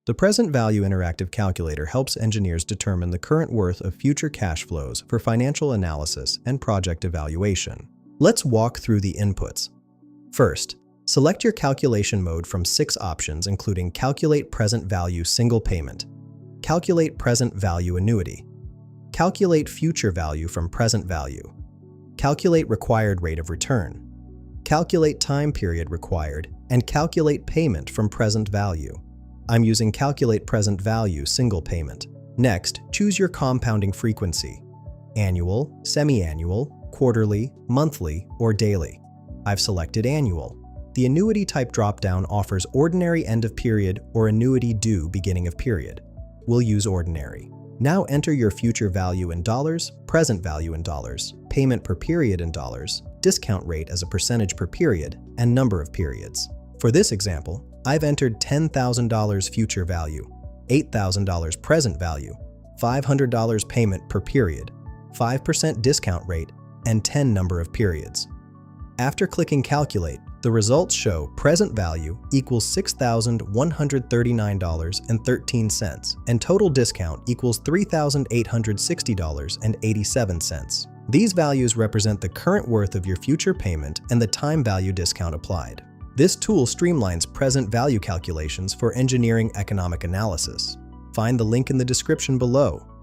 The present value interactive calculator helps engineers determine the current worth of future cash flows for financial analysis and project evaluation. Let's walk through the inputs. First, select your calculation mode from 6 options, including Calculate Present Value Single Payment, Calculate Present Value Annuity, Calculate Future Value from Present Value, Calculate Required Rate of Return, Calculate Time Period Required, and Calculate Payment from Present Value. I'm using Calculate Present Value Single Payment. Next, choose your compounding frequency: annual, semi-annual, quarterly, monthly, or daily. I've selected annual. The annuity type dropdown offers ordinary end of period or annuity due beginning of period. We'll use ordinary. Now enter your future value in dollars, present value in dollars, payment per period in dollars, discount rate as a percentage per period, and number of periods. For this example, I've entered $10,000 future value, $8,000 present value, $500 payment per period, 5% discount rate, and 10 number of periods. After clicking Calculate, the results show present value equals $6,139.13 and total discount equals $3,860.87. These values represent the current worth of your future payment and the time value discount applied. This tool streamlines present value calculations for engineering economic analysis. Find the link in the description below.